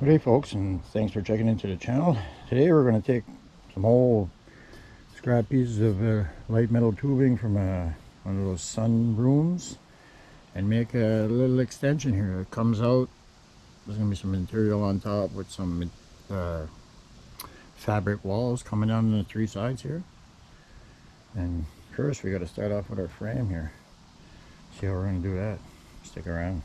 Good day, folks, and thanks for checking into the channel. Today we're going to take some old scrap pieces of light metal tubing from one of those sun rooms and make a little extension here. It comes out, there's going to be some material on top with some fabric walls coming down the three sides here. And first we got to start off with our frame here. See how we're going to do that. Stick around.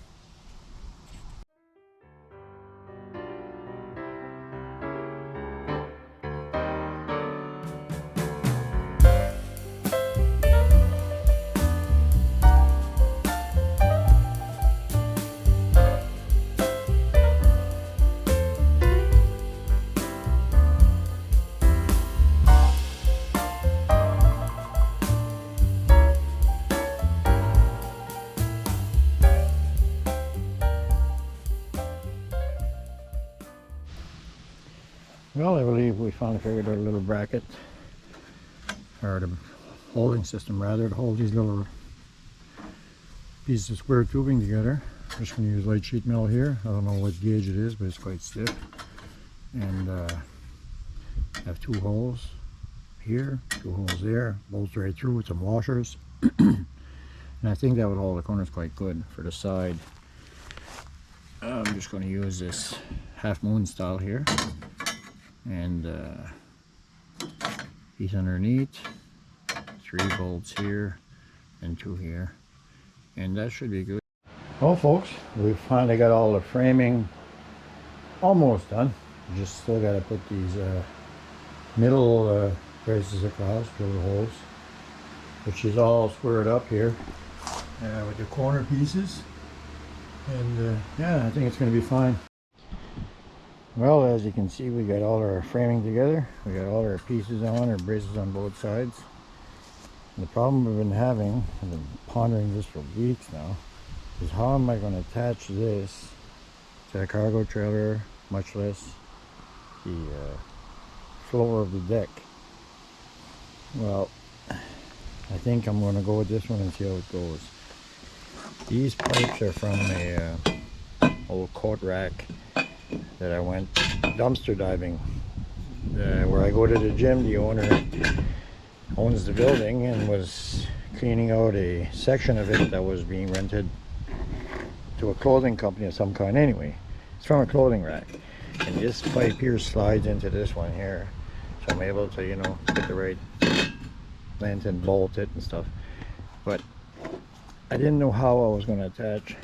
Well, I believe we finally figured out a little bracket, or the holding system rather, to hold these little pieces of square tubing together. I'm just going to use light sheet metal here. I don't know what gauge it is, but it's quite stiff. And I have two holes here, two holes there, bolts right through with some washers. And I think that would hold the corners quite good. For the side, I'm just going to use this half moon style here. And piece underneath, 3 bolts here and 2 here, and that should be good. Well, folks, we finally got all the framing almost done. We just still got to put these middle braces across, drill the holes, which is all squared up here with the corner pieces, and yeah, I think it's going to be fine. Well, as you can see, we got all our framing together. We got all our pieces on, our braces on both sides. And the problem we've been having, I've been pondering this for weeks now, is how am I going to attach this to a cargo trailer, much less the floor of the deck. Well, I think I'm going to go with this one and see how it goes. These pipes are from a old coat rack that I went dumpster diving. Where I go to the gym, the owner owns the building and was cleaning out a section of it that was being rented to a clothing company of some kind. Anyway, it's from a clothing rack, and this pipe here slides into this one here, so I'm able to, you know, get the right length and bolt it and stuff. But I didn't know how I was going to attach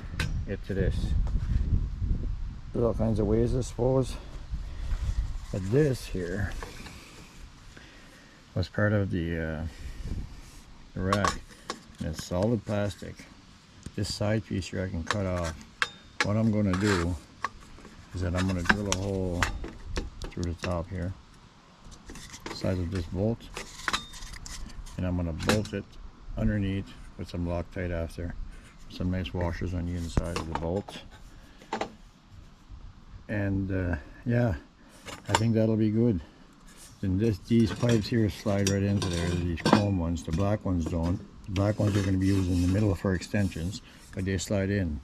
it to this. There's all kinds of ways, I suppose, but this here was part of the rack, and it's solid plastic. This side piece here I can cut off. What I'm going to do is that I'm going to drill a hole through the top here, the size of this bolt, and I'm going to bolt it underneath with some Loctite after, some nice washers on the inside of the bolt. And yeah, I think that'll be good. And these pipes here slide right into there, these chrome ones. The black ones don't. The black ones are going to be used in the middle for extensions, but they slide in.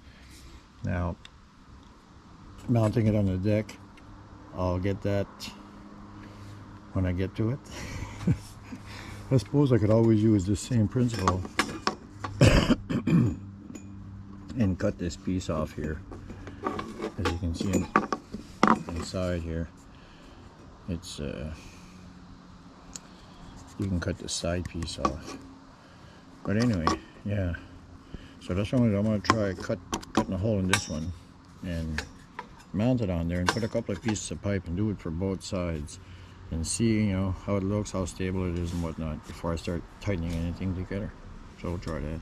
Now, mounting it on the deck, I'll get that when I get to it. I suppose I could always use the same principle and cut this piece off here. As you can see inside here, it's you can cut the side piece off. But anyway, yeah, so that's what I'm going to try cutting a hole in this one and mount it on there and put a couple of pieces of pipe and do it for both sides and see, you know, how it looks, how stable it is and whatnot before I start tightening anything together. So we'll try that.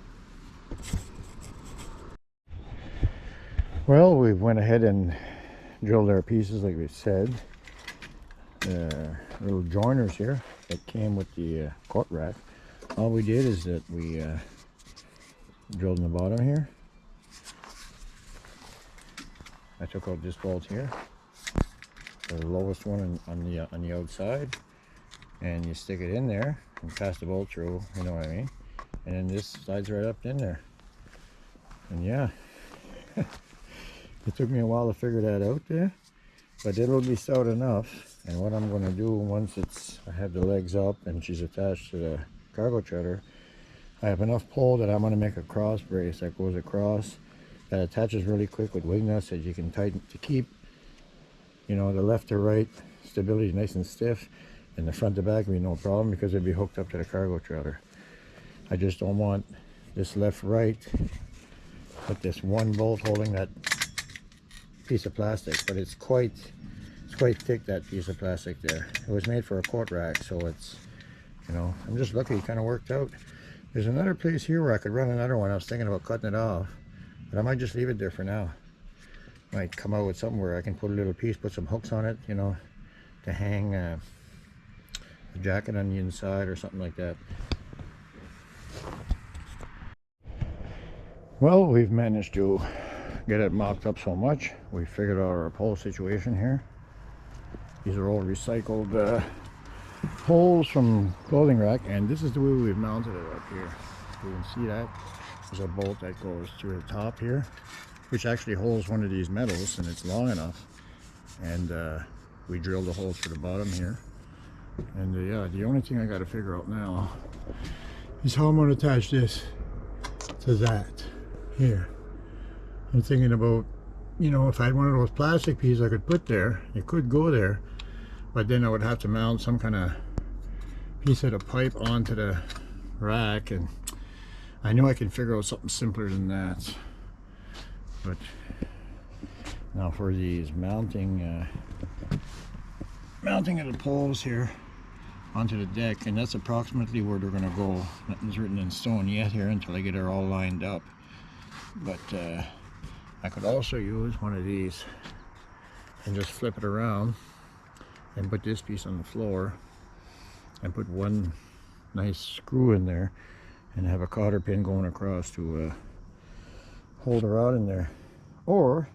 Well, we went ahead and drilled our pieces like we said. Little joiners here that came with the coat rack. All we did is that we drilled in the bottom here. I took out this bolt here, the lowest one on the outside, and you stick it in there and pass the bolt through, you know what I mean, and then this slides right up in there. And yeah, it took me a while to figure that out there, but it'll be stout enough. And what I'm going to do once I have the legs up and she's attached to the cargo trailer, I have enough pull that I'm going to make a cross brace that goes across, that attaches really quick with wing nuts that you can tighten to keep, you know, the left to right stability nice and stiff, and the front to back will be no problem because it'll be hooked up to the cargo trailer. I just don't want this left right with this one bolt holding that piece of plastic, but it's quite thick, that piece of plastic there. It was made for a quart rack, so it's, you know, I'm just lucky it kind of worked out. There's another place here where I could run another one. I was thinking about cutting it off, but I might just leave it there for now. Might come out with something where I can put a little piece, put some hooks on it, you know, to hang a jacket on the inside or something like that. Well, we've managed to get it mocked up so much. We figured out our pole situation here. These are all recycled poles from clothing rack, and this is the way we've mounted it up here. You can see that there's a bolt that goes through the top here, which actually holds one of these metals, and it's long enough. And we drilled the holes for the bottom here. And yeah, the only thing I got to figure out now is how I'm going to attach this to that here. I'm thinking about, you know, if I had one of those plastic pieces I could put there, it could go there, but then I would have to mount some kind of piece of the pipe onto the rack, and I know I can figure out something simpler than that. But now for these mounting of the poles here onto the deck, and that's approximately where they're going to go. Nothing's written in stone yet here until I get it all lined up. But I could also use one of these and just flip it around and put this piece on the floor and put one nice screw in there and have a cotter pin going across to hold her out in there. Or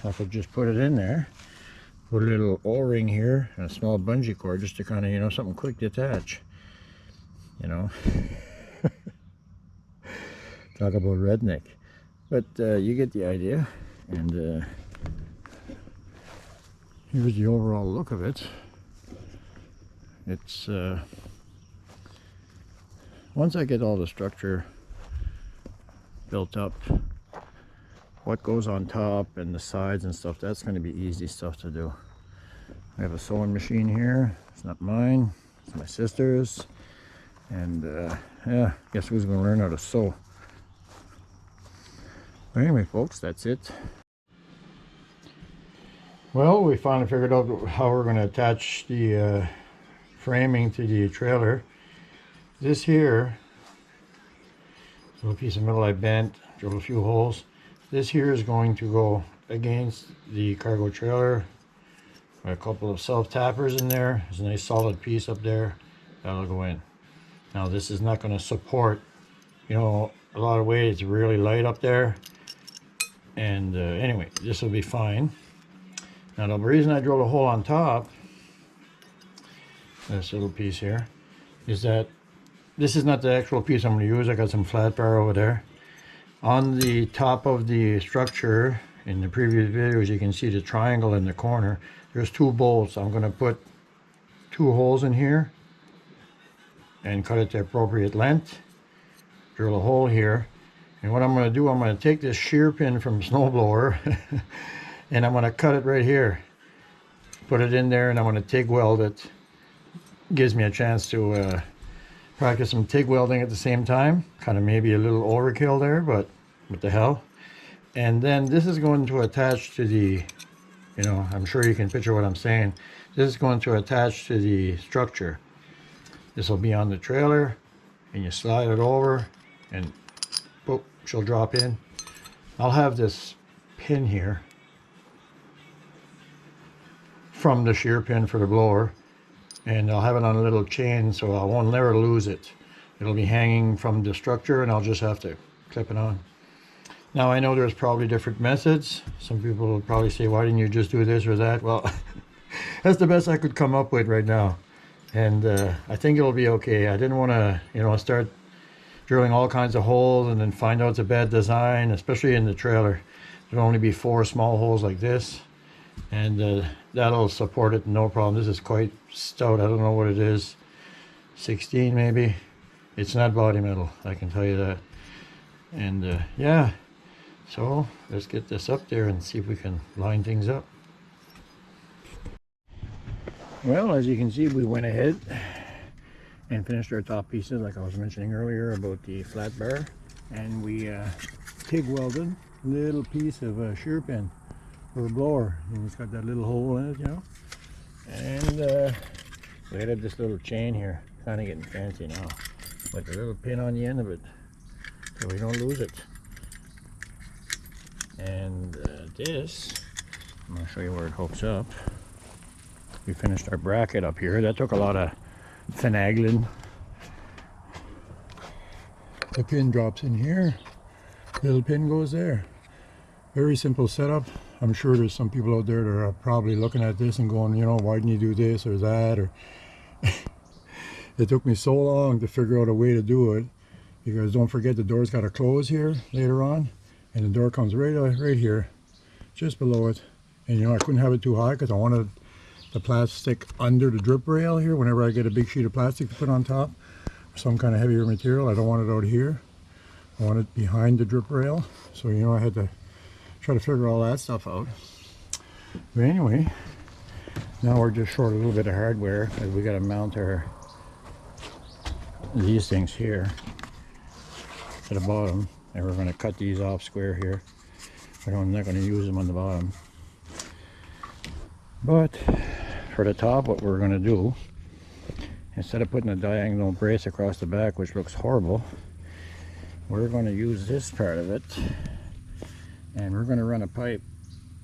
I could just put it in there, put a little o-ring here and a small bungee cord just to kind of, you know, something quick to attach, you know. Talk about redneck, but you get the idea. And here's the overall look of it. It's once I get all the structure built up, what goes on top and the sides and stuff, that's going to be easy stuff to do. I have a sewing machine here. It's not mine, it's my sister's. And yeah, guess who's going to learn how to sew. But anyway, folks, that's it. Well, we finally figured out how we're going to attach the framing to the trailer. This here, a little piece of metal I bent, drilled a few holes. This here is going to go against the cargo trailer. A couple of self-tappers in there. There's a nice solid piece up there. That'll go in. Now this is not going to support, you know, a lot of weight. It's really light up there. And anyway, this will be fine. Now the reason I drilled a hole on top, this little piece here, is that this is not the actual piece I'm going to use. I got some flat bar over there. On the top of the structure, in the previous videos, you can see the triangle in the corner. There's two bolts. I'm going to put two holes in here and cut it to appropriate length. Drill a hole here. And what I'm going to do, I'm going to take this shear pin from snowblower and I'm going to cut it right here. Put it in there and I'm going to TIG weld it. Gives me a chance to practice some TIG welding at the same time. Kind of maybe a little overkill there, but what the hell. And then this is going to attach to the, you know, I'm sure you can picture what I'm saying. This is going to attach to the structure. This will be on the trailer and you slide it over and boop, she'll drop in. I'll have this pin here from the shear pin for the blower, and I'll have it on a little chain so I won't never lose it. It'll be hanging from the structure and I'll just have to clip it on. Now I know there's probably different methods. Some people will probably say, why didn't you just do this or that? Well, that's the best I could come up with right now. And I think it'll be okay. I didn't want to, you know, start drilling all kinds of holes and then find out it's a bad design, especially in the trailer. There'll only be 4 small holes like this. and that'll support it no problem. This is quite stout. I don't know what it is, 16 maybe. It's not body metal, I can tell you that. And yeah, so let's get this up there and see if we can line things up. Well, as you can see, we went ahead and finished our top pieces like I was mentioning earlier about the flat bar, and we TIG welded a little piece of a shear pin for a blower, and it's got that little hole in it, you know. And we added this little chain here, kind of getting fancy now, with a little pin on the end of it so we don't lose it. And this, I'm going to show you where it hooks up. We finished our bracket up here. That took a lot of finagling. The pin drops in here, little pin goes there. Very simple setup. I'm sure there's some people out there that are probably looking at this and going, you know, why didn't you do this or that? Or it took me so long to figure out a way to do it, because don't forget the door's got to close here later on, and the door comes right here, just below it. And you know, I couldn't have it too high because I wanted the plastic under the drip rail here. Whenever I get a big sheet of plastic to put on top, or some kind of heavier material, I don't want it out here. I want it behind the drip rail. So you know, I had to try to figure all that stuff out. But anyway, now we're just short a little bit of hardware, because we got to mount these things here to the bottom, and we're going to cut these off square here. I'm not going to use them on the bottom. But for the top, what we're going to do, instead of putting a diagonal brace across the back, which looks horrible, we're going to use this part of it, and we're going to run a pipe,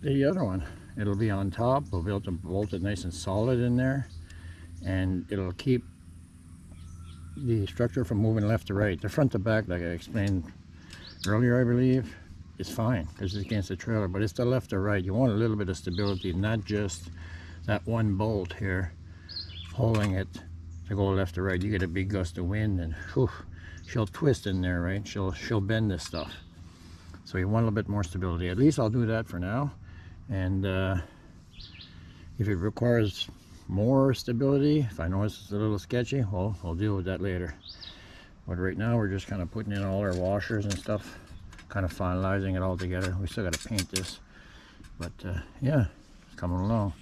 the other one. It'll be on top. We'll be able to bolt it nice and solid in there, and it'll keep the structure from moving left to right. The front to back, like I explained earlier, I believe, is fine because it's against the trailer, but it's the left to right. You want a little bit of stability, not just that one bolt here holding it to go left to right. You get a big gust of wind and whew, she'll twist in there, right? She'll bend this stuff. So you want a little bit more stability. At least I'll do that for now. And if it requires more stability, if I know it's a little sketchy, well, I'll deal with that later. But right now we're just kind of putting in all our washers and stuff, kind of finalizing it all together. We still got to paint this, but yeah, it's coming along.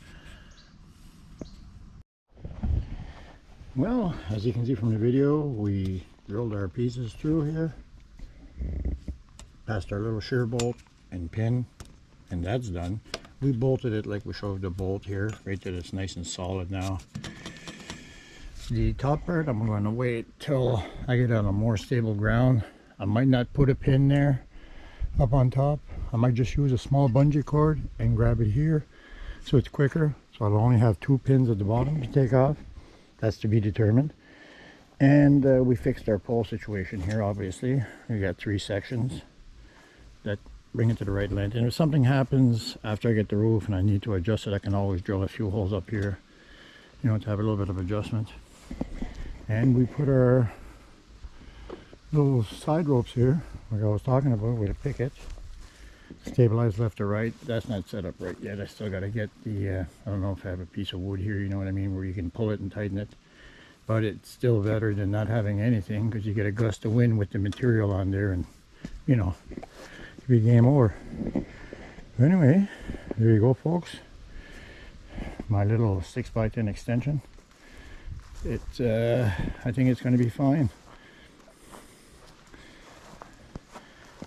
Well, as you can see from the video, we drilled our pieces through here, past our little shear bolt and pin, and that's done. We bolted it like we showed the bolt here, right that it's nice and solid now. The top part, I'm going to wait till I get on a more stable ground. I might not put a pin there up on top. I might just use a small bungee cord and grab it here so it's quicker. So I'll only have 2 pins at the bottom to take off. That's to be determined. And we fixed our pole situation here, obviously. We got 3 sections that bring it to the right length. And if something happens after I get the roof and I need to adjust it, I can always drill a few holes up here, you know, to have a little bit of adjustment. And we put our little side ropes here, like I was talking about, with a picket, stabilized left to right. That's not set up right yet. I still got to get the, I don't know if I have a piece of wood here, you know what I mean, where you can pull it and tighten it. But it's still better than not having anything, because you get a gust of wind with the material on there and, you know, be game over. But anyway, there you go, folks. My little 6x10 extension. It's I think it's going to be fine.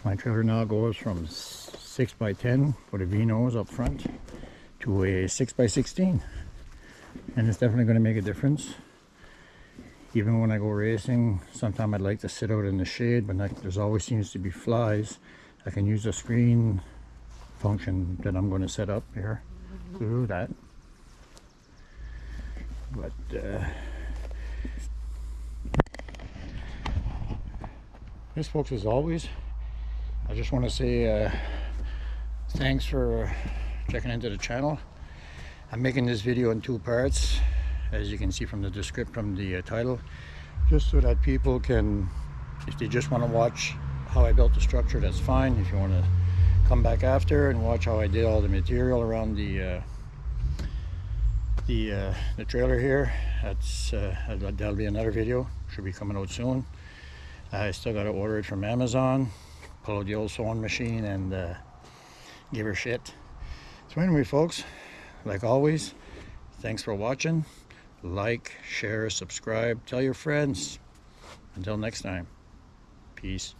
My trailer now goes from 6x10 with a V-nose up front to a 6x16, and it's definitely going to make a difference. Even when I go racing, sometimes I'd like to sit out in the shade, but there's always seems to be flies. I can use the screen function that I'm going to set up here to do that. But yes, folks, as always, I just want to say thanks for checking into the channel. I'm making this video in 2 parts, as you can see from the description, from the title, just so that people can, if they just want to watch how I built the structure, that's fine. If you want to come back after and watch how I did all the material around the trailer here. That'll be another video. Should be coming out soon. I still got to order it from Amazon, pull out the old sewing machine and give her shit. So anyway, folks, like always, thanks for watching. Like, share, subscribe, tell your friends. Until next time, peace.